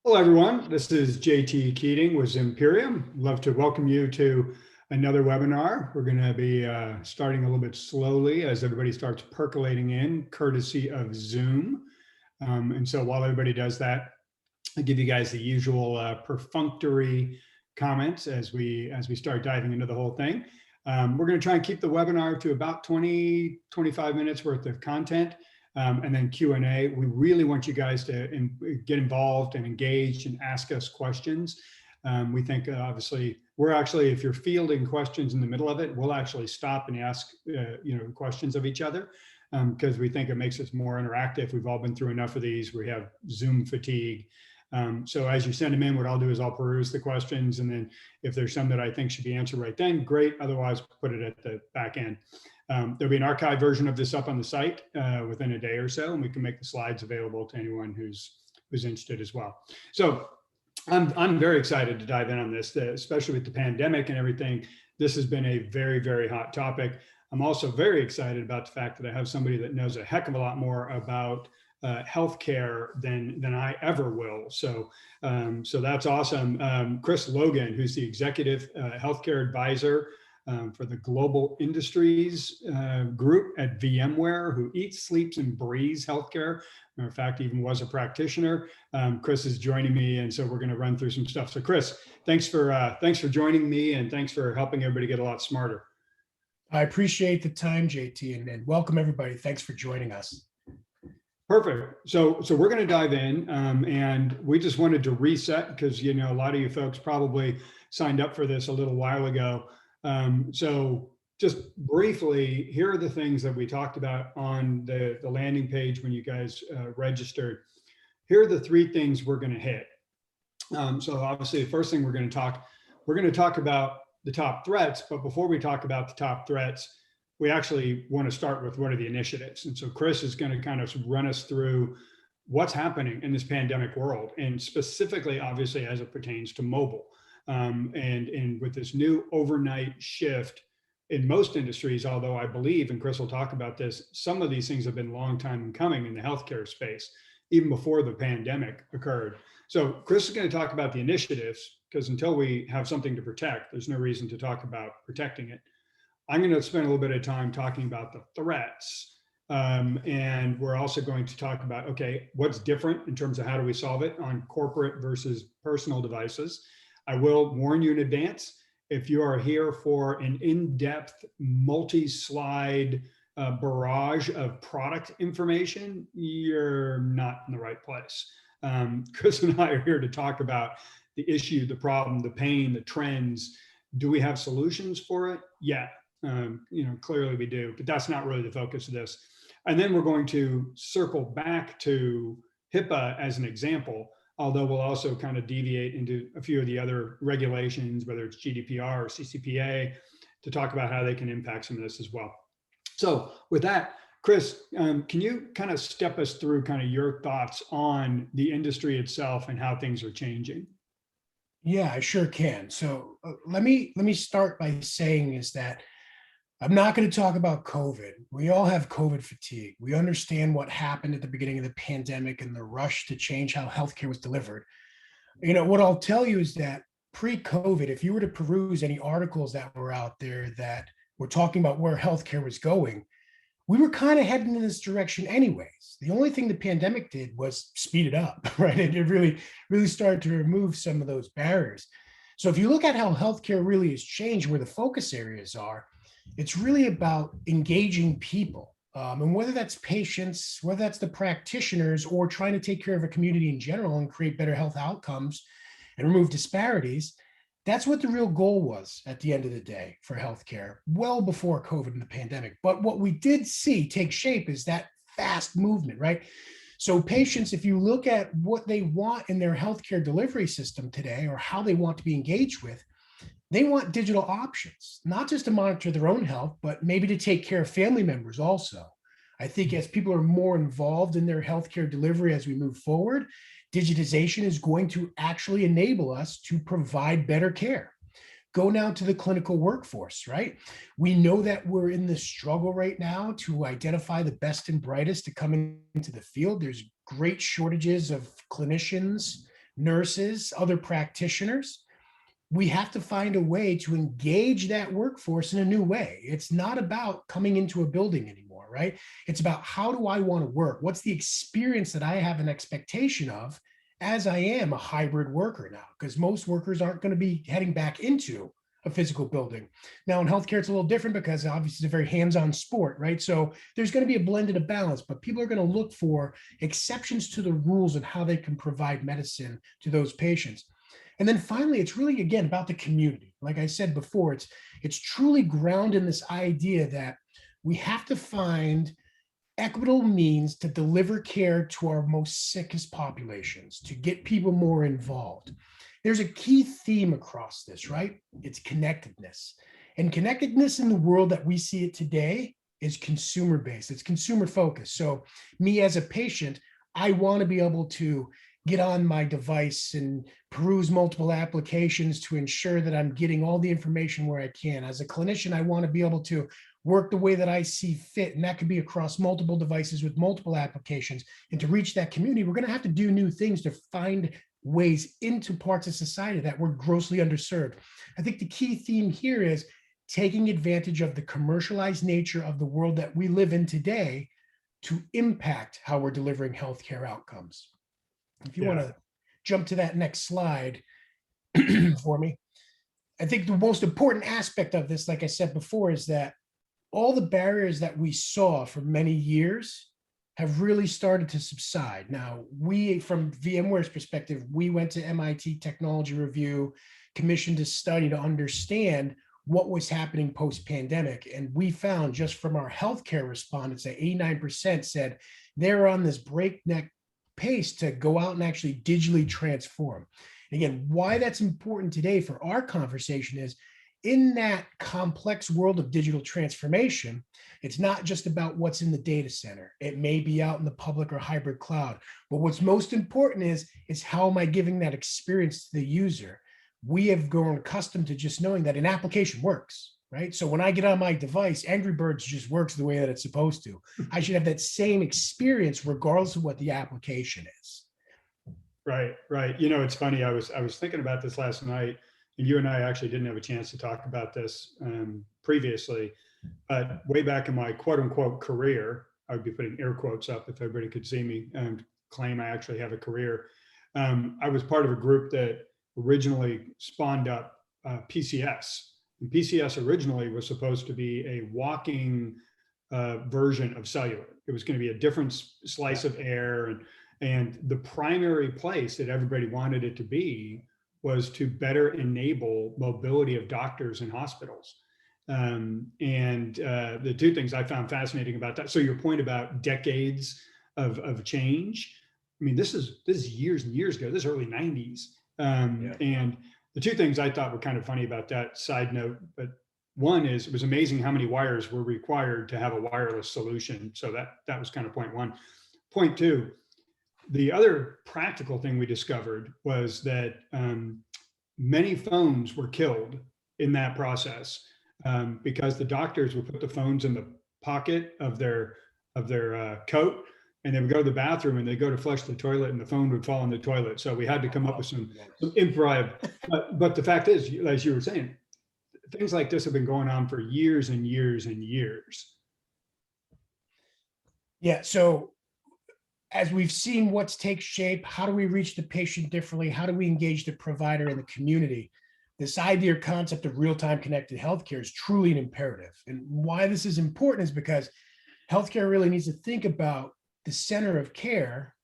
Hello, everyone. This is JT Keating with Zimperium. Love to welcome you to another webinar. We're going to be starting a little bit slowly as everybody starts percolating in, courtesy of Zoom. And so while everybody does that, I'll give you guys the usual perfunctory comments as we start diving into the whole thing. We're going to try and keep the webinar to about 20-25 minutes worth of content. And then Q&A. We really want you guys to get involved and engaged and ask us questions. We think obviously if you're fielding questions in the middle of it, we'll actually stop and ask questions of each other because we think it makes us more interactive. We've all been through enough of these. We have Zoom fatigue. So as you send them in, what I'll do is I'll peruse the questions, and then if there's some that I think should be answered right then, great. Otherwise, put it at the back end. There'll be an archived version of this up on the site within a day or so, and we can make the slides available to anyone who's interested as well. So I'm very excited to dive in on this, especially with the pandemic and everything. This has been a very, very hot topic. I'm also very excited about the fact that I have somebody that knows a heck of a lot more about healthcare than I ever will. So that's awesome. Chris Logan, who's the executive healthcare advisor for the Global Industries group at VMware, who eats, sleeps, and breathes healthcare. Matter of fact, even was a practitioner. Chris is joining me, and so we're going to run through some stuff. So Chris, thanks for joining me, and thanks for helping everybody get a lot smarter. I appreciate the time, JT, and welcome everybody. Thanks for joining us. Perfect. So we're going to dive in, and we just wanted to reset because a lot of you folks probably signed up for this a little while ago. So just briefly, here are the things that we talked about on the landing page when you guys registered. Here are the three things we're going to hit. So obviously, the first thing we're going to talk about the top threats. But before we talk about the top threats, we actually want to start with what are the initiatives. And so Chris is going to kind of run us through what's happening in this pandemic world, and specifically, obviously, as it pertains to mobile. And with this new overnight shift in most industries, although I believe, and Chris will talk about this, some of these things have been a long time in coming in the healthcare space, even before the pandemic occurred. So Chris is going to talk about the initiatives, because until we have something to protect, there's no reason to talk about protecting it. I'm going to spend a little bit of time talking about the threats. And we're also going to talk about, okay, what's different in terms of how do we solve it on corporate versus personal devices. I will warn you in advance, if you are here for an in-depth, multi-slide barrage of product information, you're not in the right place. Chris and I are here to talk about the issue, the problem, the pain, the trends. Do we have solutions for it? Yeah, clearly we do, but that's not really the focus of this. And then we're going to circle back to HIPAA as an example, although we'll also kind of deviate into a few of the other regulations, whether it's GDPR or CCPA, to talk about how they can impact some of this as well. So with that, Chris, can you kind of step us through kind of your thoughts on the industry itself and how things are changing? Yeah, I sure can. So let me start by saying is that I'm not going to talk about COVID. We all have COVID fatigue. We understand what happened at the beginning of the pandemic and the rush to change how healthcare was delivered. What I'll tell you is that pre-COVID, if you were to peruse any articles that were out there that were talking about where healthcare was going, we were kind of heading in this direction anyways. The only thing the pandemic did was speed it up, right? It really started to remove some of those barriers. So if you look at how healthcare really has changed, where the focus areas are, it's really about engaging people. And whether that's patients, whether that's the practitioners, or trying to take care of a community in general and create better health outcomes and remove disparities, that's what the real goal was at the end of the day for healthcare, well before COVID and the pandemic. But what we did see take shape is that fast movement, right? So patients, if you look at what they want in their healthcare delivery system today, or how they want to be engaged with, they want digital options, not just to monitor their own health, but maybe to take care of family members also. I think as people are more involved in their healthcare delivery as we move forward, digitization is going to actually enable us to provide better care. Go now to the clinical workforce, right? We know that we're in this struggle right now to identify the best and brightest to come into the field. There's great shortages of clinicians, nurses, other practitioners. We have to find a way to engage that workforce in a new way. It's not about coming into a building anymore, right? It's about, how do I want to work? What's the experience that I have an expectation of as I am a hybrid worker now? Because most workers aren't going to be heading back into a physical building. Now in healthcare, it's a little different because obviously it's a very hands-on sport, right? So there's going to be a blend and a balance, but people are going to look for exceptions to the rules and how they can provide medicine to those patients. And then finally, it's really, again, about the community. Like I said before, it's truly grounded in this idea that we have to find equitable means to deliver care to our most sickest populations, to get people more involved. There's a key theme across this, right? It's connectedness. And connectedness in the world that we see it today is consumer-based. It's consumer-focused. So me as a patient, I want to be able to get on my device and peruse multiple applications to ensure that I'm getting all the information where I can. As a clinician, I want to be able to work the way that I see fit, and that could be across multiple devices with multiple applications. And to reach that community, we're going to have to do new things to find ways into parts of society that were grossly underserved. I think the key theme here is taking advantage of the commercialized nature of the world that we live in today to impact how we're delivering healthcare outcomes. If you want to jump to that next slide for me. I think the most important aspect of this, like I said before, is that all the barriers that we saw for many years have really started to subside. Now, we, from VMware's perspective, we went to MIT Technology Review, commissioned a study to understand what was happening post-pandemic. And we found, just from our healthcare respondents, that 89% said they're on this breakneck pace to go out and actually digitally transform. And again, why that's important today for our conversation is, in that complex world of digital transformation, it's not just about what's in the data center. It may be out in the public or hybrid cloud, but what's most important is how am I giving that experience to the user? We have grown accustomed to just knowing that an application works, right? So when I get on my device, Angry Birds just works the way that it's supposed to. I should have that same experience regardless of what the application is. Right, right. You know, it's funny. I was thinking about this last night, and you and I actually didn't have a chance to talk about this previously. But way back in my quote unquote career, I would be putting air quotes up if everybody could see me and claim I actually have a career. I was part of a group that originally spawned up PCS. And PCS originally was supposed to be a walking version of cellular. It was going to be a different slice of air, and the primary place that everybody wanted it to be was to better enable mobility of doctors in hospitals. The two things I found fascinating about that. So your point about decades of change. I mean, this is years and years ago. This is early 90s. And the two things I thought were kind of funny about that, side note, but one is, it was amazing how many wires were required to have a wireless solution. So that was kind of point one. Point two, the other practical thing we discovered was that many phones were killed in that process because the doctors would put the phones in the pocket of their coat, and they would go to the bathroom and they go to flush the toilet, and the phone would fall in the toilet. So we had to come up with some improv. But the fact is, as you were saying, things like this have been going on for years and years and years. Yeah. So as we've seen what's take shape, how do we reach the patient differently? How do we engage the provider and the community? This idea or concept of real-time connected healthcare is truly an imperative. And why this is important is because healthcare really needs to think about the center of care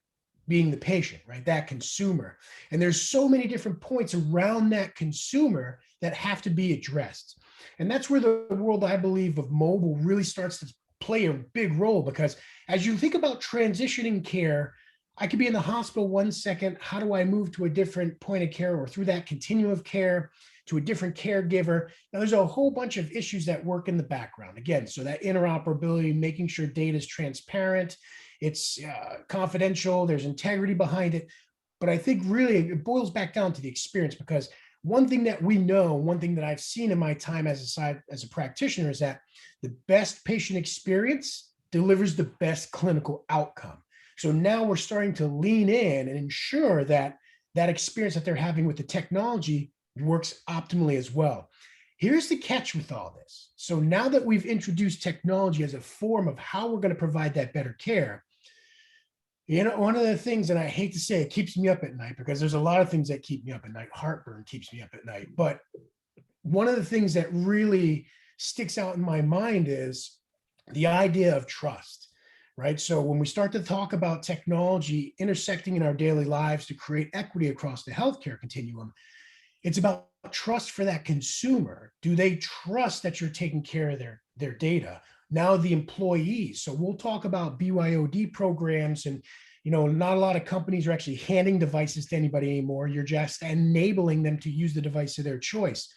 being the patient, right? That consumer. And there's so many different points around that consumer that have to be addressed. And that's where the world, I believe, of mobile really starts to play a big role, because as you think about transitioning care, I could be in the hospital 1 second. How do I move to a different point of care, or through that continuum of care to a different caregiver? Now, there's a whole bunch of issues that work in the background. Again, so that interoperability, making sure data is transparent, it's confidential, there's integrity behind it. But I think really it boils back down to the experience, because one thing that we know, one thing that I've seen in my time as a practitioner, is that the best patient experience delivers the best clinical outcome. So now we're starting to lean in and ensure that that experience that they're having with the technology works optimally as well. Here's the catch with all this. So now that we've introduced technology as a form of how we're going to provide that better care, one of the things, and I hate to say it, keeps me up at night, because there's a lot of things that keep me up at night. Heartburn keeps me up at night. But one of the things that really sticks out in my mind is the idea of trust, right? So when we start to talk about technology intersecting in our daily lives to create equity across the healthcare continuum, it's about trust for that consumer. Do they trust that you're taking care of their data? Now the employees. So we'll talk about BYOD programs, and not a lot of companies are actually handing devices to anybody anymore. You're just enabling them to use the device of their choice.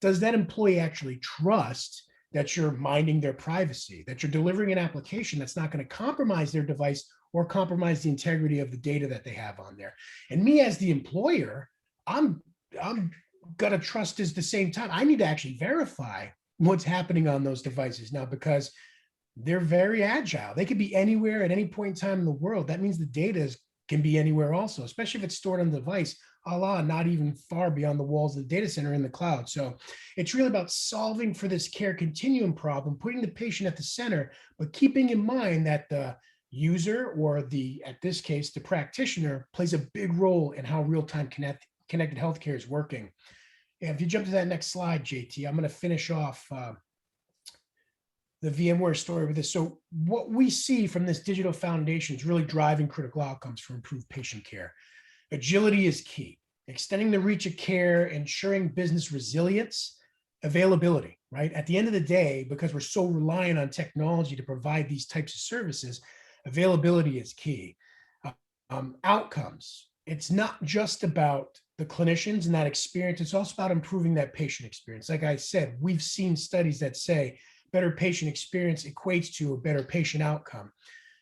Does that employee actually trust that you're minding their privacy, that you're delivering an application that's not going to compromise their device or compromise the integrity of the data that they have on there? And me as the employer, I'm gonna trust is the same time. I need to actually verify what's happening on those devices now, because they're very agile. They could be anywhere at any point in time in the world. That means the data can be anywhere also, especially if it's stored on the device, not even far beyond the walls of the data center in the cloud. So it's really about solving for this care continuum problem, putting the patient at the center, but keeping in mind that the user, or at this case, the practitioner, plays a big role in how real-time connected healthcare is working. And if you jump to that next slide, JT, I'm going to finish off the VMware story with this. So what we see from this digital foundation is really driving critical outcomes for improved patient care. Agility is key. Extending the reach of care, ensuring business resilience, availability, right? At the end of the day, because we're so reliant on technology to provide these types of services, availability is key. Outcomes. It's not just about the clinicians and that experience. It's also about improving that patient experience. Like I said, we've seen studies that say better patient experience equates to a better patient outcome.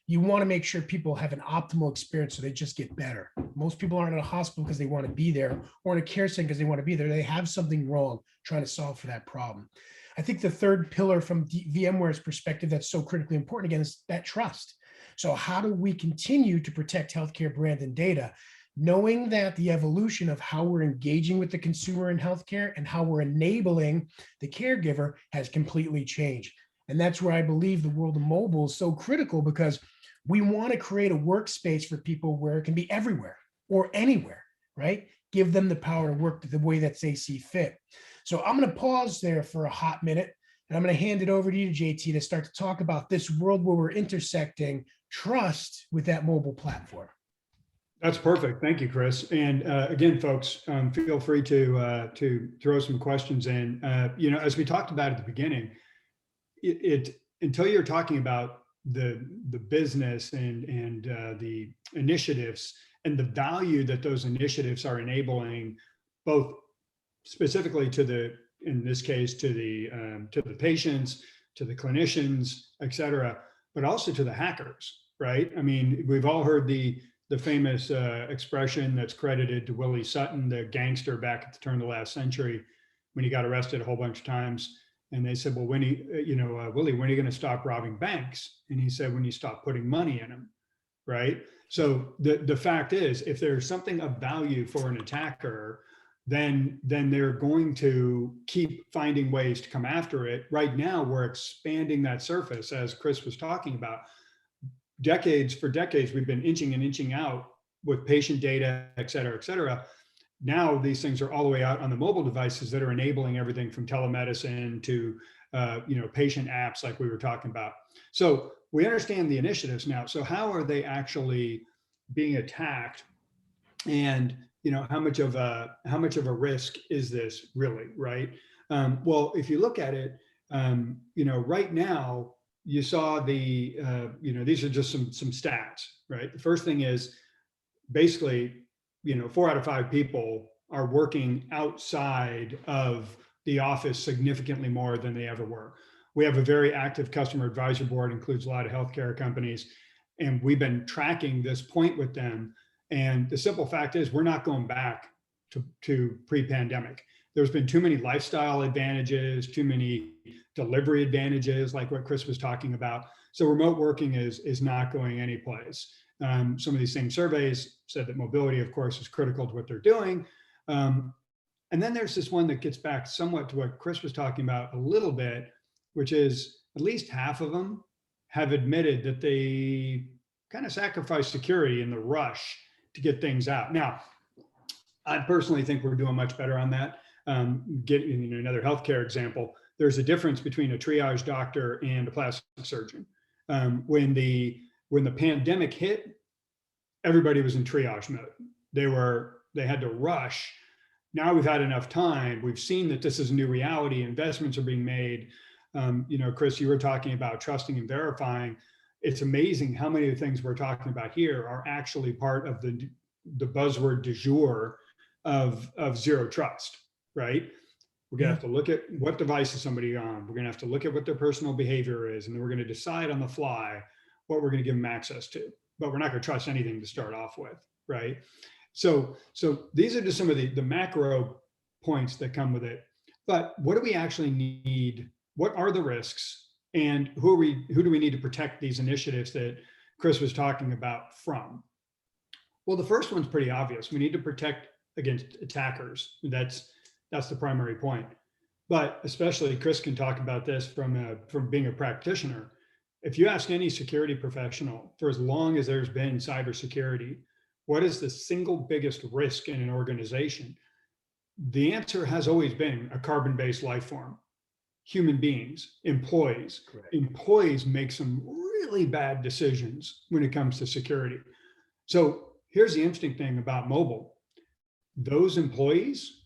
You want to make sure people have an optimal experience so they just get better. Most people aren't in a hospital because they want to be there, or in a care center because they want to be there. They have something wrong trying to solve for that problem. I think the third pillar from VMware's perspective that's so critically important, again, is that trust. So how do we continue to protect healthcare brand and data, knowing that the evolution of how we're engaging with the consumer in healthcare and how we're enabling the caregiver has completely changed? And that's where I believe the world of mobile is so critical, because we want to create a workspace for people where it can be everywhere or anywhere, right? Give them the power to work the way that they see fit. So I'm going to pause there for a hot minute, and I'm going to hand it over to you, JT, to start to talk about this world where we're intersecting trust with that mobile platform. That's perfect. Thank you, Chris. And again, folks, feel free to throw some questions in. As we talked about at the beginning, until you're talking about the business and the initiatives and the value that those initiatives are enabling, both specifically in this case, to the patients, to the clinicians, et cetera, but also to the hackers, right? I mean, we've all heard the famous expression that's credited to Willie Sutton, the gangster back at the turn of the last century, when he got arrested a whole bunch of times. And they said, well, Willie, when are you going to stop robbing banks? And he said, when you stop putting money in them, right? So the fact is, if there's something of value for an attacker, then they're going to keep finding ways to come after it. Right now, we're expanding that surface, as Chris was talking about. For decades, we've been inching out with patient data, et cetera, et cetera. Now these things are all the way out on the mobile devices that are enabling everything from telemedicine to patient apps like we were talking about. So we understand the initiatives now. So how are they actually being attacked? And how much of a risk is this really, right? Well, if you look at it, right now, you saw these are just some stats, right? The first thing is basically, 4 out of 5 people are working outside of the office significantly more than they ever were. We have a very active customer advisory board, includes a lot of healthcare companies, and we've been tracking this point with them. And the simple fact is, we're not going back to pre-pandemic. There's been too many lifestyle advantages, too many delivery advantages, like what Chris was talking about. So remote working is not going anyplace. Some of these same surveys said that mobility, of course, is critical to what they're doing. And then there's this one that gets back somewhat to what Chris was talking about a little bit, which is at least half of them have admitted that they kind of sacrificed security in the rush to get things out. Now, I personally think we're doing much better on that. Getting another healthcare example, there's a difference between a triage doctor and a plastic surgeon. When the pandemic hit, everybody was in triage mode. They had to rush. Now we've had enough time. We've seen that this is a new reality. Investments are being made. Chris, you were talking about trusting and verifying. It's amazing how many of the things we're talking about here are actually part of the buzzword du jour of zero trust, right? We're gonna have to look at what device is somebody on. We're gonna have to look at what their personal behavior is, and then we're gonna decide on the fly what we're gonna give them access to. But we're not gonna trust anything to start off with, right? So these are just some of the macro points that come with it. But what do we actually need? What are the risks? And who do we need to protect these initiatives that Chris was talking about from? Well, the first one's pretty obvious. We need to protect against attackers. That's the primary point. But especially Chris can talk about this from being a practitioner. If you ask any security professional, for as long as there's been cybersecurity, what is the single biggest risk in an organization? The answer has always been a carbon-based life form. Human beings, employees. Correct. Employees make some really bad decisions when it comes to security. So here's the interesting thing about mobile. Those employees,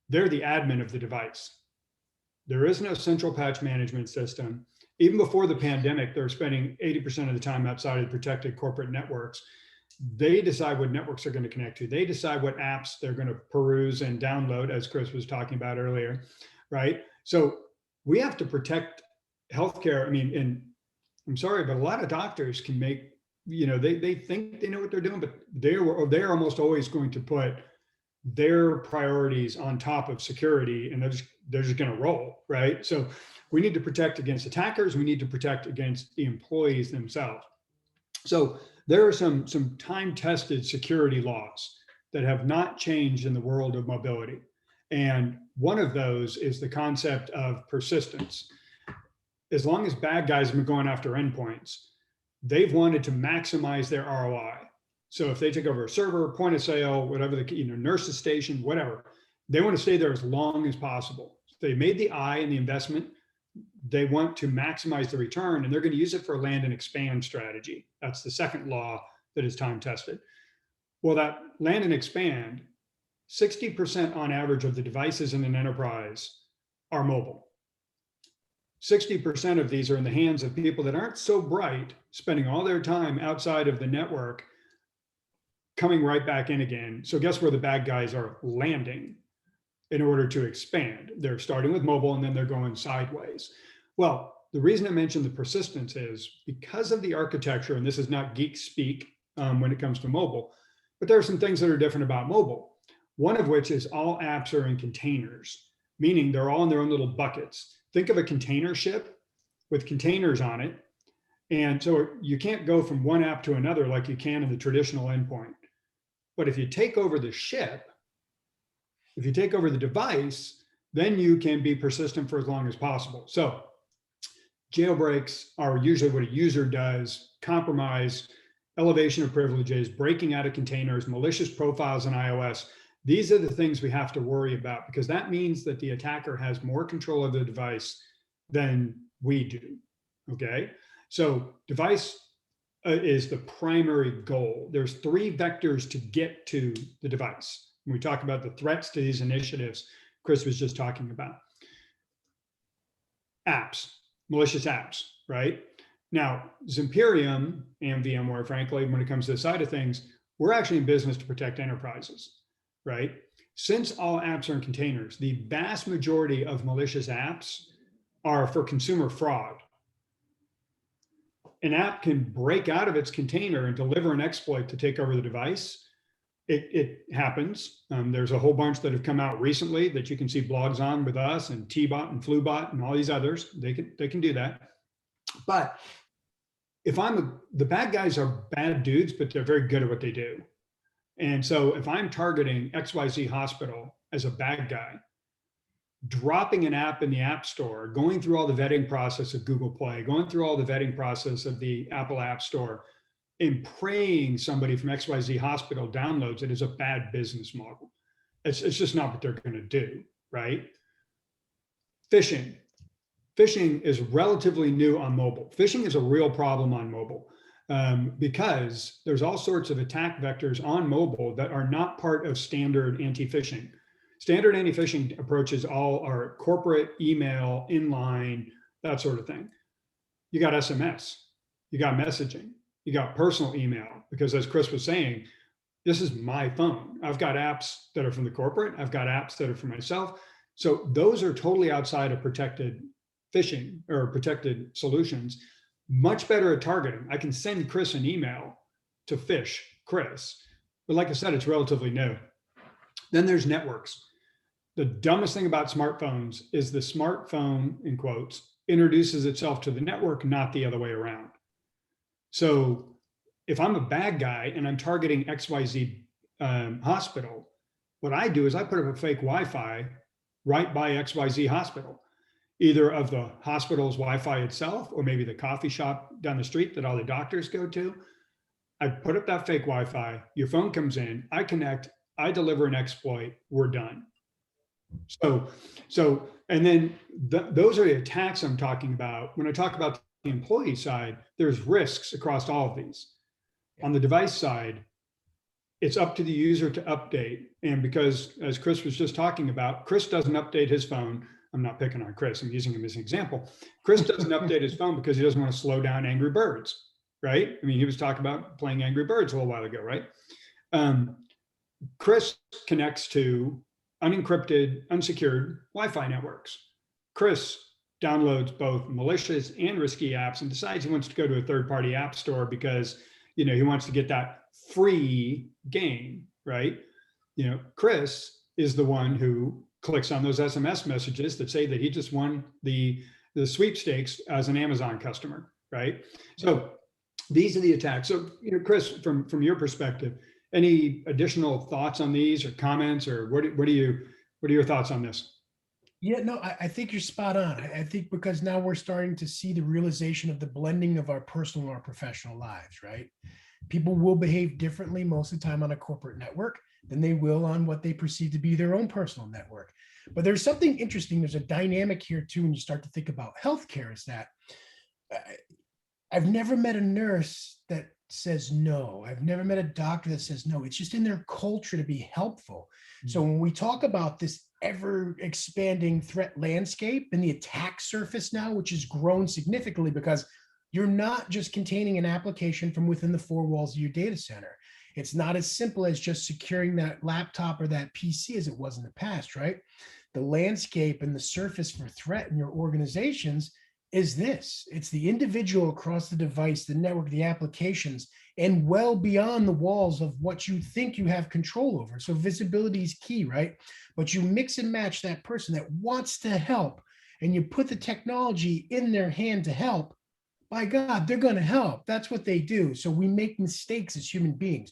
they're the admin of the device. There is no central patch management system. Even before the pandemic, they're spending 80% of the time outside of the protected corporate networks. They decide what networks they're going to connect to. They decide what apps they're going to peruse and download, as Chris was talking about earlier, right? So we have to protect healthcare. I mean, and I'm sorry, but a lot of doctors can make, they think they know what they're doing, but they're almost always going to put their priorities on top of security, and they're just going to roll, right? So we need to protect against attackers. We need to protect against the employees themselves. So there are some time-tested security laws that have not changed in the world of mobility. And one of those is the concept of persistence. As long as bad guys have been going after endpoints, they've wanted to maximize their ROI. So if they take over a server, point of sale, whatever nurse's station, whatever, they want to stay there as long as possible. If they made the I in the investment, they want to maximize the return, and they're going to use it for a land and expand strategy. That's the second law that is time tested. Well, that land and expand, 60% on average of the devices in an enterprise are mobile. 60% of these are in the hands of people that aren't so bright, spending all their time outside of the network, coming right back in again. So guess where the bad guys are landing in order to expand? They're starting with mobile and then they're going sideways. Well, the reason I mentioned the persistence is because of the architecture, and this is not geek speak when it comes to mobile, but there are some things that are different about mobile. One of which is all apps are in containers, meaning they're all in their own little buckets. Think of a container ship with containers on it. And so you can't go from one app to another like you can in the traditional endpoint. But if you take over the ship, if you take over the device, then you can be persistent for as long as possible. So jailbreaks are usually what a user does: compromise, elevation of privileges, breaking out of containers, malicious profiles in iOS. These are the things we have to worry about, because that means that the attacker has more control of the device than we do, okay? So device is the primary goal. There's three vectors to get to the device. When we talk about the threats to these initiatives, Chris was just talking about. Apps, malicious apps, right? Now, Zimperium and VMware, frankly, when it comes to the side of things, we're actually in business to protect enterprises, right? Since all apps are in containers, the vast majority of malicious apps are for consumer fraud. An app can break out of its container and deliver an exploit to take over the device. It happens. There's a whole bunch that have come out recently that you can see blogs on with us and Tbot and Flubot and all these others. They can do that. But the bad guys are bad dudes, but they're very good at what they do. And so if I'm targeting XYZ hospital as a bad guy, dropping an app in the App Store, going through all the vetting process of Google Play, going through all the vetting process of the Apple App Store, and praying somebody from XYZ hospital downloads it is a bad business model. It's just not what they're going to do, right? Phishing. Phishing is relatively new on mobile. Phishing is a real problem on mobile because there's all sorts of attack vectors on mobile that are not part of standard anti-phishing. Standard anti-phishing approaches all are corporate, email, inline, that sort of thing. You got SMS, you got messaging, you got personal email, because as Chris was saying, this is my phone. I've got apps that are from the corporate, I've got apps that are for myself. So those are totally outside of protected phishing or protected solutions. Much better at targeting. I can send Chris an email to phish Chris, but like I said, it's relatively new. Then there's networks. The dumbest thing about smartphones is the smartphone, in quotes, introduces itself to the network, not the other way around. So if I'm a bad guy and I'm targeting XYZ hospital, what I do is I put up a fake Wi-Fi right by XYZ hospital, either of the hospital's Wi-Fi itself, or maybe the coffee shop down the street that all the doctors go to. I put up that fake Wi-Fi, your phone comes in, I connect, I deliver an exploit, we're done. So, and then those are the attacks I'm talking about. When I talk about the employee side, there's risks across all of these. On the device side, it's up to the user to update. And because, as Chris was just talking about, Chris doesn't update his phone. I'm not picking on Chris, I'm using him as an example. Chris doesn't update his phone because he doesn't want to slow down Angry Birds, right? I mean, he was talking about playing Angry Birds a little while ago, right? Chris connects to unencrypted, unsecured Wi-Fi networks. Chris downloads both malicious and risky apps and decides he wants to go to a third-party app store because, you know, he wants to get that free game, right? You know, Chris is the one who clicks on those SMS messages that say that he just won the sweepstakes as an Amazon customer, right? So these are the attacks. So, you know, Chris, from your perspective, any additional thoughts on these or comments, or what are your thoughts on this? Yeah, no, I think you're spot on. I think because now we're starting to see the realization of the blending of our personal and our professional lives, right? People will behave differently most of the time on a corporate network than they will on what they perceive to be their own personal network. But there's something interesting. There's a dynamic here too, when you start to think about healthcare, is that I've never met a nurse that says no. I've never met a doctor that says no. It's just in their culture to be helpful. Mm-hmm. So when we talk about this ever expanding threat landscape and the attack surface now, which has grown significantly because you're not just containing an application from within the four walls of your data center. It's not as simple as just securing that laptop or that PC as it was in the past, right? The landscape and the surface for threat in your organizations is this. It's the individual across the device, the network, the applications, and well beyond the walls of what you think you have control over. So visibility is key, right? But you mix and match that person that wants to help, and you put the technology in their hand to help. By God, they're going to help. That's what they do. So we make mistakes as human beings.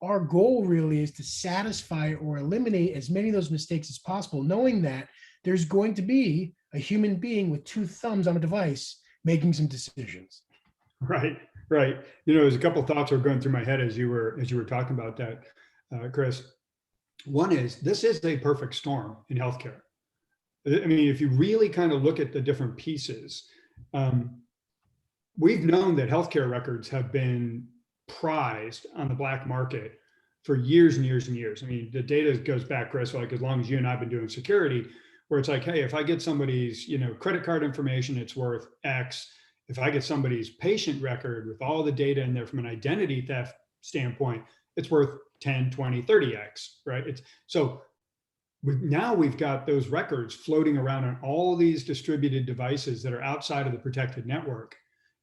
Our goal really is to satisfy or eliminate as many of those mistakes as possible, knowing that there's going to be a human being with two thumbs on a device making some decisions. Right. You know, there's a couple of thoughts that were going through my head as you were talking about that, Chris. One is, this is a perfect storm in healthcare. I mean, if you really kind of look at the different pieces, we've known that healthcare records have been prized on the black market for years and years and years. I mean, the data goes back, Chris, like as long as you and I've been doing security, where it's like, hey, if I get somebody's, you know, credit card information, it's worth X. If I get somebody's patient record with all the data in there from an identity theft standpoint, it's worth 10, 20, 30X, right? So now we've got those records floating around on all these distributed devices that are outside of the protected network,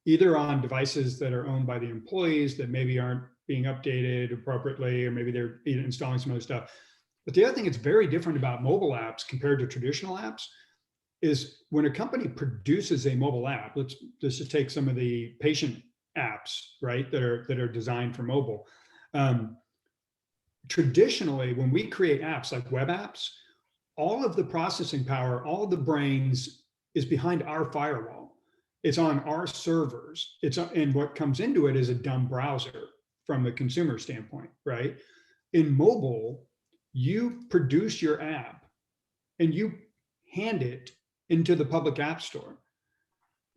either on devices that are owned by the employees that maybe aren't being updated appropriately, or maybe they're installing some other stuff. But the other thing that's very different about mobile apps compared to traditional apps is when a company produces a mobile app, let's just take some of the patient apps, right, that are designed for mobile. Um, Traditionally, when we create apps like web apps, all of the processing power, all of the brains is behind our firewall. It's on our servers. And what comes into it is a dumb browser from a consumer standpoint, right? In mobile, you produce your app and you hand it into the public app store.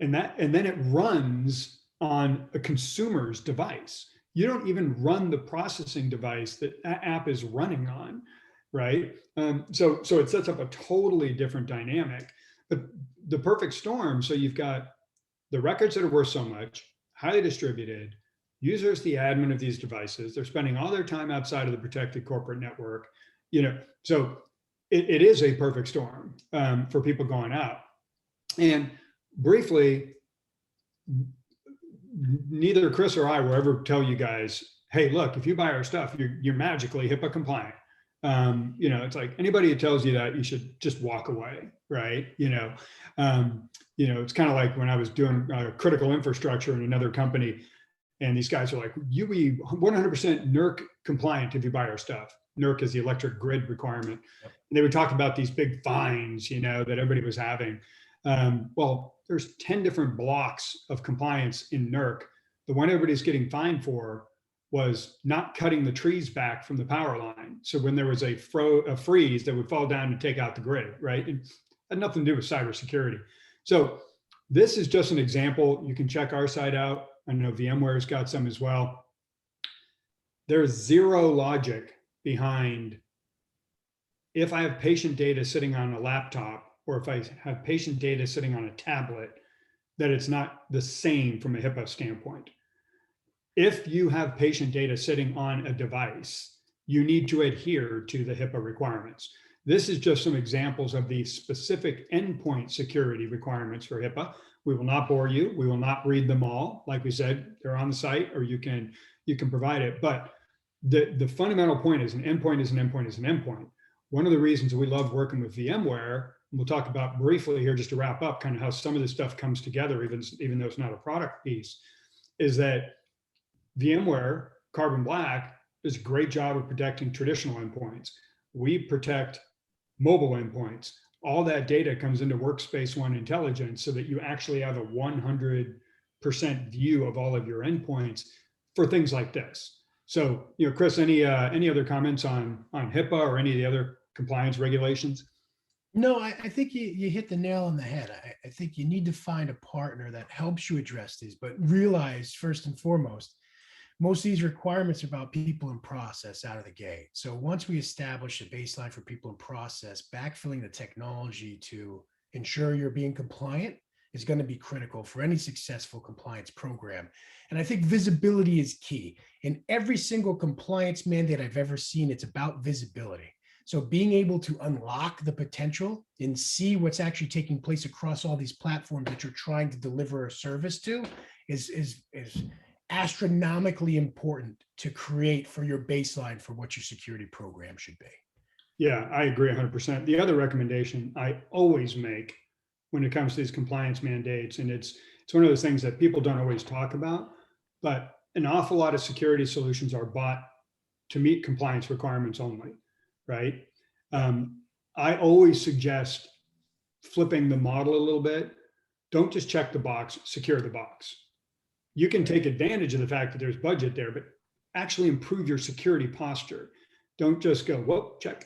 And then it runs on a consumer's device. You don't even run the processing device that app is running on, right? So it sets up a totally different dynamic. But the perfect storm, so you've got the records that are worth so much, highly distributed, users the admin of these devices, they're spending all their time outside of the protected corporate network, so it is a perfect storm for people going out. And briefly, neither Chris or I will ever tell you guys, hey, look, if you buy our stuff, you're magically HIPAA compliant. It's like anybody who tells you that, you should just walk away, right? It's kind of like when I was doing critical infrastructure in another company, and these guys are like, you be 100% NERC compliant if you buy our stuff. NERC is the electric grid requirement. Yep. And they would talk about these big fines, that everybody was having. Well, there's 10 different blocks of compliance in NERC. The one everybody's getting fined for was not cutting the trees back from the power line. So when there was a freeze that would fall down and take out the grid, right? It had nothing to do with cybersecurity. So this is just an example. You can check our site out. I know VMware's got some as well. There's zero logic behind if I have patient data sitting on a laptop or if I have patient data sitting on a tablet, that it's not the same from a HIPAA standpoint. If you have patient data sitting on a device, you need to adhere to the HIPAA requirements. This is just some examples of the specific endpoint security requirements for HIPAA. We will not bore you. We will not read them all. Like we said, they're on the site, or you can provide it. But the fundamental point is an endpoint is an endpoint is an endpoint. One of the reasons we love working with VMware, and we'll talk about briefly here just to wrap up kind of how some of this stuff comes together, even though it's not a product piece, is that VMware, Carbon Black, does a great job of protecting traditional endpoints. We protect mobile endpoints. All that data comes into Workspace ONE Intelligence so that you actually have a 100% view of all of your endpoints for things like this. So, Chris, any other comments on HIPAA or any of the other compliance regulations? No, I think you hit the nail on the head. I think you need to find a partner that helps you address these, but realize first and foremost, most of these requirements are about people and process out of the gate. So once we establish a baseline for people and process, backfilling the technology to ensure you're being compliant is going to be critical for any successful compliance program. And I think visibility is key. In every single compliance mandate I've ever seen, it's about visibility. So being able to unlock the potential and see what's actually taking place across all these platforms that you're trying to deliver a service to is astronomically important to create for your baseline for what your security program should be. Yeah, I agree 100%. The other recommendation I always make when it comes to these compliance mandates, and it's one of those things that people don't always talk about, but an awful lot of security solutions are bought to meet compliance requirements only, right? I always suggest flipping the model a little bit. Don't just check the box, secure the box. You can take advantage of the fact that there's budget there, but actually improve your security posture. Don't just go, whoa, check,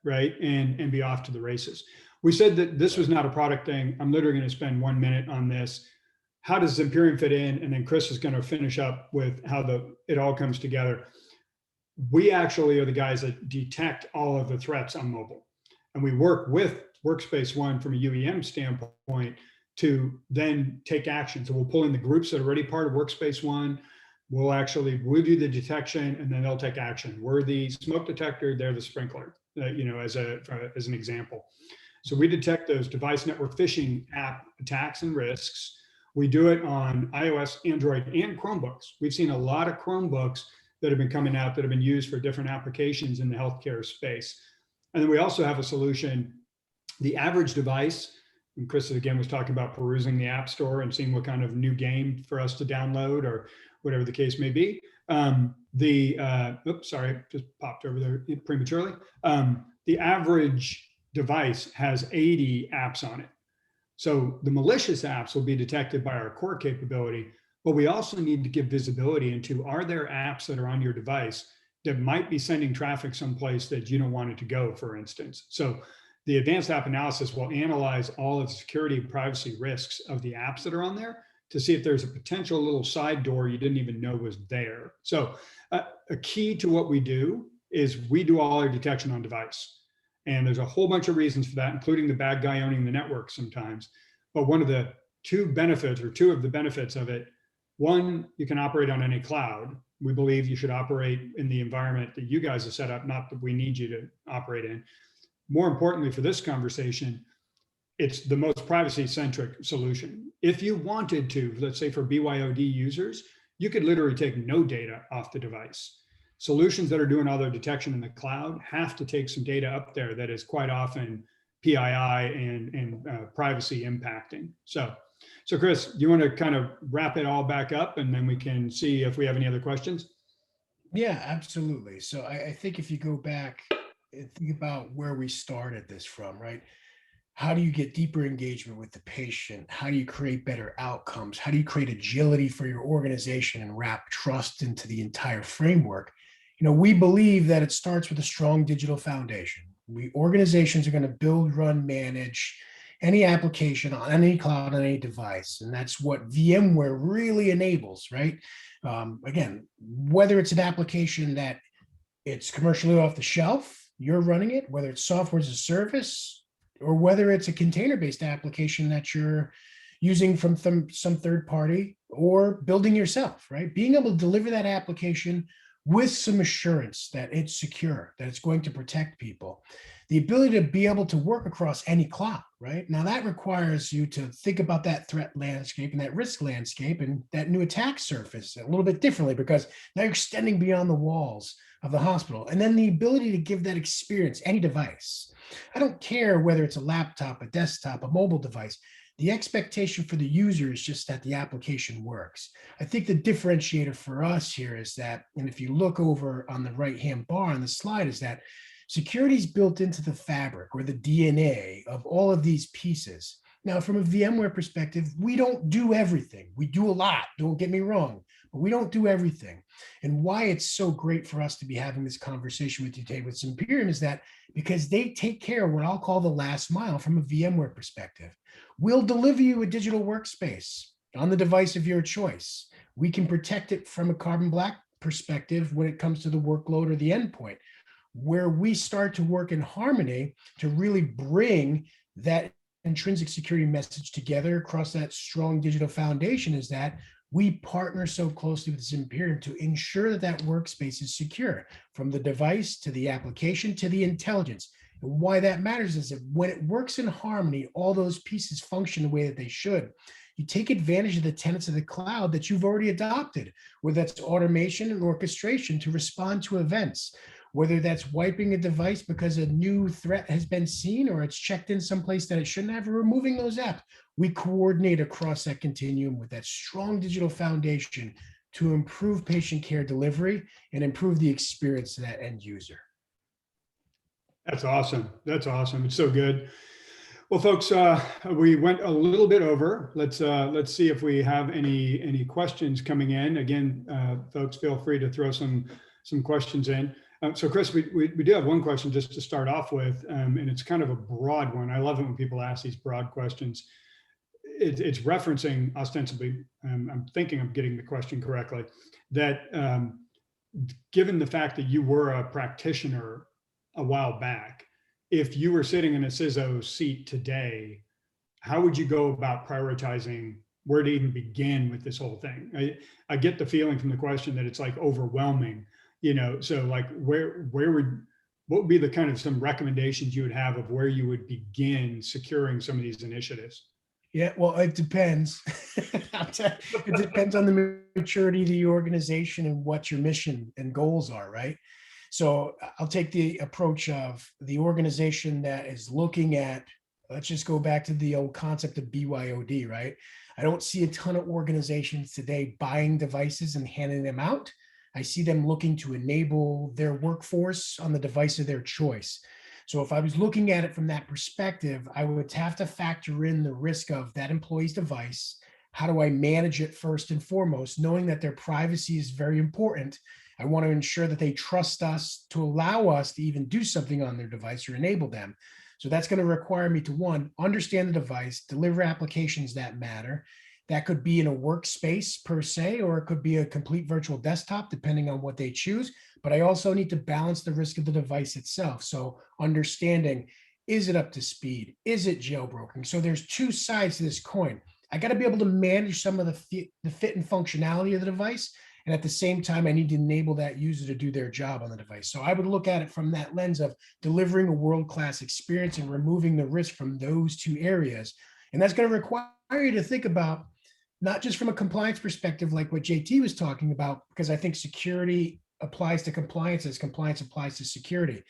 right? And be off to the races. We said that this was not a product thing. I'm literally going to spend 1 minute on this. How does Zimperium fit in? And then Chris is going to finish up with how it all comes together. We actually are the guys that detect all of the threats on mobile. And we work with Workspace ONE from a UEM standpoint to then take action. So we'll pull in the groups that are already part of Workspace ONE. We'll do the detection, and then they'll take action. We're the smoke detector, they're the sprinkler, as an example. So we detect those device network phishing app attacks and risks. We do it on iOS, Android, and Chromebooks. We've seen a lot of Chromebooks that have been coming out that have been used for different applications in the healthcare space. And then we also have a solution. The average device And Chris again was talking about perusing the App Store and seeing what kind of new game for us to download or whatever the case may be. Oops, sorry, just popped over there prematurely. The average device has 80 apps on it. So the malicious apps will be detected by our core capability, but we also need to give visibility into, are there apps that are on your device that might be sending traffic someplace that you don't want it to go, for instance. So the advanced app analysis will analyze all of the security and privacy risks of the apps that are on there to see if there's a potential little side door you didn't even know was there. So a key to what we do is we do all our detection on device. And there's a whole bunch of reasons for that, including the bad guy owning the network sometimes. But one of the two of the benefits of it, one, you can operate on any cloud. We believe you should operate in the environment that you guys have set up, not that we need you to operate in. More importantly for this conversation, it's the most privacy-centric solution. If you wanted to, let's say for BYOD users, you could literally take no data off the device. Solutions that are doing all their detection in the cloud have to take some data up there that is quite often PII and privacy impacting. So Chris, you want to kind of wrap it all back up and then we can see if we have any other questions? Yeah, absolutely. So I think if you go back and think about where we started this from, right? How do you get deeper engagement with the patient? How do you create better outcomes? How do you create agility for your organization and wrap trust into the entire framework? We believe that it starts with a strong digital foundation. Organizations are going to build, run, manage any application on any cloud, on any device. And that's what VMware really enables, right? Again, whether it's an application that it's commercially off the shelf, you're running it, whether it's software as a service, or whether it's a container-based application that you're using from some third party or building yourself, right? Being able to deliver that application with some assurance that it's secure, that it's going to protect people. The ability to be able to work across any cloud, right? Now that requires you to think about that threat landscape and that risk landscape and that new attack surface a little bit differently, because now you're extending beyond the walls of the hospital. And then the ability to give that experience, any device. I don't care whether it's a laptop, a desktop, a mobile device. The expectation for the user is just that the application works. I think the differentiator for us here is that, and if you look over on the right-hand bar on the slide, is that security is built into the fabric or the DNA of all of these pieces. Now, from a VMware perspective, we don't do everything. We do a lot, don't get me wrong, but we don't do everything. And why it's so great for us to be having this conversation with you today with Zimperium is that because they take care of what I'll call the last mile from a VMware perspective. We'll deliver you a digital workspace on the device of your choice. We can protect it from a carbon black perspective when it comes to the workload or the endpoint, where we start to work in harmony to really bring that intrinsic security message together across that strong digital foundation is that we partner so closely with Zimperium to ensure that that workspace is secure from the device to the application to the intelligence. And why that matters is that when it works in harmony, all those pieces function the way that they should. You take advantage of the tenets of the cloud that you've already adopted, whether that's automation and orchestration to respond to events, whether that's wiping a device because a new threat has been seen or it's checked in someplace that it shouldn't have, or removing those apps. We coordinate across that continuum with that strong digital foundation to improve patient care delivery and improve the experience of that end user. That's awesome. That's awesome. It's so good. Well, folks, we went a little bit over. Let's see if we have any questions coming in. Again, folks, feel free to throw some questions in. So Chris, we do have one question just to start off with, and it's kind of a broad one. I love it when people ask these broad questions. It's referencing ostensibly, I'm thinking I'm getting the question correctly, that given the fact that you were a practitioner a while back, if you were sitting in a CISO seat today, how would you go about prioritizing where to even begin with this whole thing? I get the feeling from the question that it's like overwhelming, so like what would be the kind of some recommendations you would have of where you would begin securing some of these initiatives? Yeah, well, it depends. It depends on the maturity of the organization and what your mission and goals are, right? So I'll take the approach of the organization that is looking at let's just go back to the old concept of BYOD, right? I don't see a ton of organizations today buying devices and handing them out. I see them looking to enable their workforce on the device of their choice. So if I was looking at it from that perspective, I would have to factor in the risk of that employee's device. How do I manage it first and foremost, knowing that their privacy is very important? I want to ensure that they trust us to allow us to even do something on their device or enable them. So that's going to require me to, one, understand the device, deliver applications that matter. That could be in a workspace per se, or it could be a complete virtual desktop, depending on what they choose. But I also need to balance the risk of the device itself. So understanding, is it up to speed? Is it jailbroken? So there's two sides to this coin. I got to be able to manage some of the fit and functionality of the device. And at the same time, I need to enable that user to do their job on the device. So I would look at it from that lens of delivering a world-class experience and removing the risk from those two areas. And that's going to require you to think about, not just from a compliance perspective, like what JT was talking about, because I think security applies to compliance as compliance applies to security.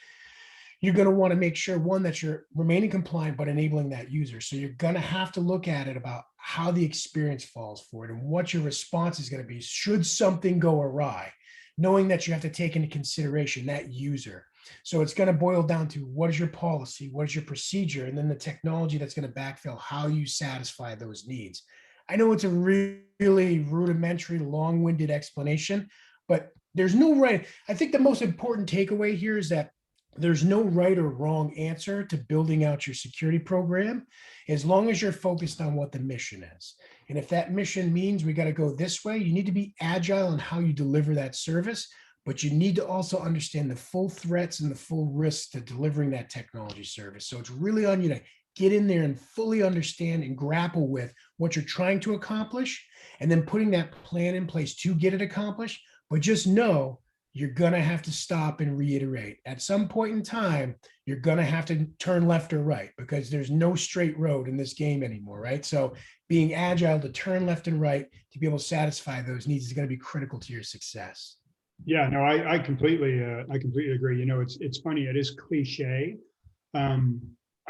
You're going to want to make sure, one, that you're remaining compliant, but enabling that user. So you're going to have to look at it about how the experience falls for it and what your response is going to be should something go awry, knowing that you have to take into consideration that user. So it's going to boil down to, what is your policy, what is your procedure, and then the technology that's going to backfill how you satisfy those needs. I know it's a really rudimentary, long-winded explanation, but there's no right. I think the most important takeaway here is that there's no right or wrong answer to building out your security program, as long as you're focused on what the mission is. And if that mission means we got to go this way, you need to be agile in how you deliver that service, but you need to also understand the full threats and the full risks to delivering that technology service. So it's really on you to get in there and fully understand and grapple with what you're trying to accomplish, and then putting that plan in place to get it accomplished. But just know you're going to have to stop and reiterate. At some point in time, you're going to have to turn left or right, because there's no straight road in this game anymore, right? So being agile to turn left and right to be able to satisfy those needs is going to be critical to your success. Yeah, no, I completely agree. You know, it's funny. It is cliche.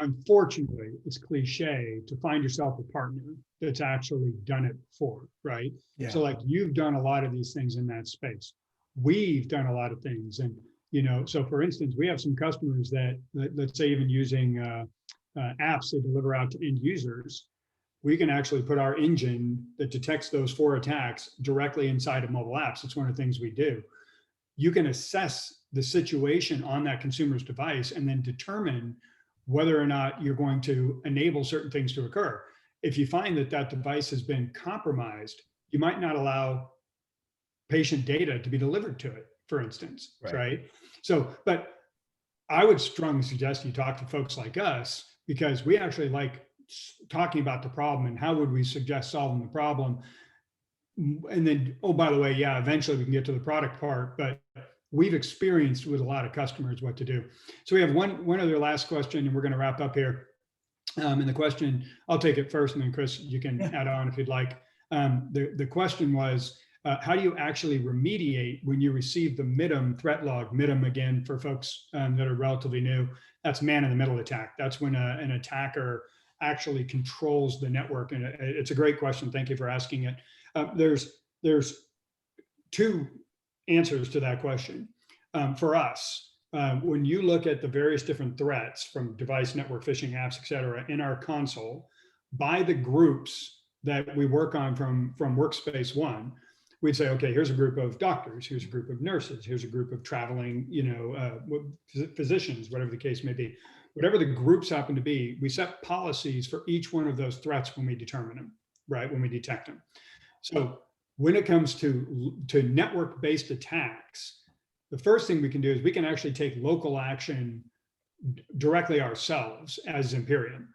Unfortunately, it's cliche to find yourself a partner that's actually done it before, right? Yeah. So like, you've done a lot of these things in that space. We've done a lot of things. And, you know, so for instance, we have some customers that let's say even using apps they deliver out to end users, we can actually put our engine that detects those 4 attacks directly inside of mobile apps. It's one of the things we do. You can assess the situation on that consumer's device and then determine whether or not you're going to enable certain things to occur. If you find that that device has been compromised, you might not allow patient data to be delivered to it, for instance, right? So, but I would strongly suggest you talk to folks like us, because we actually like talking about the problem and how would we suggest solving the problem. And then, oh, by the way, yeah, eventually we can get to the product part, but we've experienced with a lot of customers what to do. So we have one other last question, and we're going to wrap up here. And the question, I'll take it first, and then Chris, you can add on if you'd like. The question was, how do you actually remediate when you receive the MIDM threat log? MIDM, again, for folks that are relatively new, that's man-in-the-middle attack. That's when an attacker actually controls the network. And it's a great question. Thank you for asking it. There's 2 answers to that question. For us, when you look at the various different threats from device, network, phishing, apps, et cetera, in our console, by the groups that we work on from workspace 1, we'd say, okay, here's a group of doctors, here's a group of nurses, here's a group of traveling, physicians, whatever the case may be. Whatever the groups happen to be, we set policies for each one of those threats when we determine them, right? When we detect them. So when it comes to network-based attacks, the first thing we can do is we can actually take local action directly ourselves as Zimperium.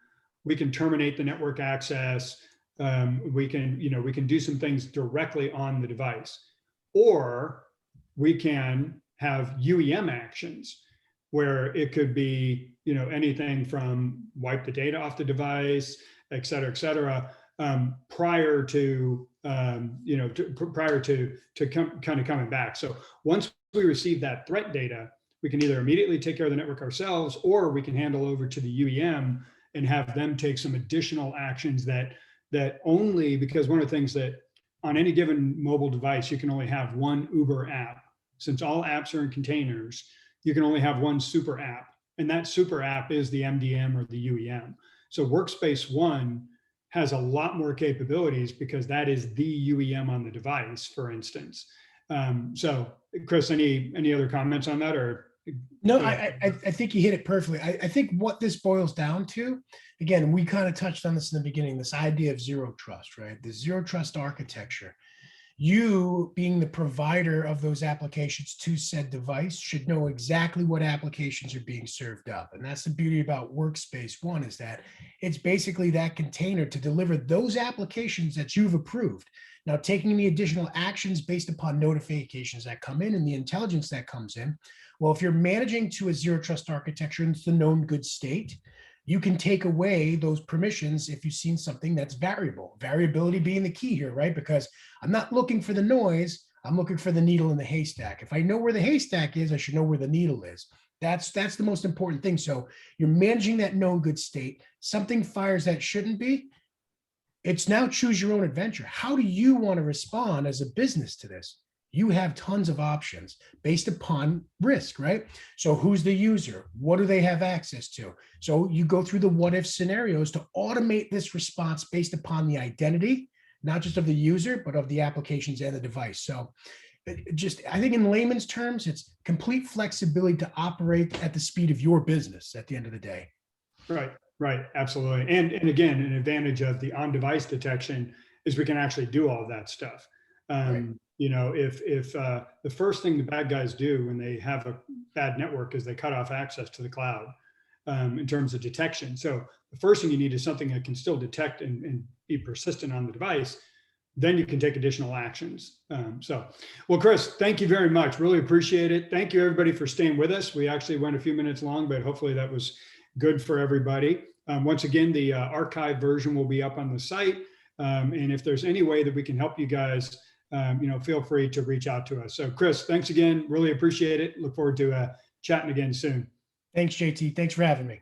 We can terminate the network access. We can do some things directly on the device, or we can have UEM actions where it could be, anything from wipe the data off the device, et cetera, prior to coming back. So once we receive that threat data, we can either immediately take care of the network ourselves, or we can handle over to the UEM and have them take some additional actions that only, because one of the things that on any given mobile device, you can only have one Uber app. Since all apps are in containers, you can only have one super app. And that super app is the MDM or the UEM. So Workspace ONE has a lot more capabilities because that is the UEM on the device, for instance. So Chris, any other comments on that, or? No, I think you hit it perfectly. I think what this boils down to, again, we kind of touched on this in the beginning, this idea of zero trust, right? The zero trust architecture. You, being the provider of those applications to said device, should know exactly what applications are being served up. And that's the beauty about Workspace ONE, is that it's basically that container to deliver those applications that you've approved. Now, taking the additional actions based upon notifications that come in and the intelligence that comes in. Well, if you're managing to a zero trust architecture and it's the known good state, you can take away those permissions if you've seen something that's variable. Variability being the key here, right? Because I'm not looking for the noise, I'm looking for the needle in the haystack. If I know where the haystack is, I should know where the needle is. That's the most important thing. So you're managing that known good state. Something fires that shouldn't be. It's now choose your own adventure. How do you want to respond as a business to this? You have tons of options based upon risk, right? So who's the user? What do they have access to? So you go through the what if scenarios to automate this response based upon the identity, not just of the user, but of the applications and the device. So just, I think in layman's terms, it's complete flexibility to operate at the speed of your business at the end of the day. Right, absolutely. And again, an advantage of the on-device detection is we can actually do all of that stuff. Right. You know, if the first thing the bad guys do when they have a bad network is they cut off access to the cloud in terms of detection. So the first thing you need is something that can still detect and be persistent on the device. Then you can take additional actions. Well, Chris, thank you very much. Really appreciate it. Thank you, everybody, for staying with us. We actually went a few minutes long, but hopefully that was good for everybody. Once again, the archive version will be up on the site. And if there's any way that we can help you guys, feel free to reach out to us. So Chris, thanks again. Really appreciate it. Look forward to chatting again soon. Thanks, JT. Thanks for having me.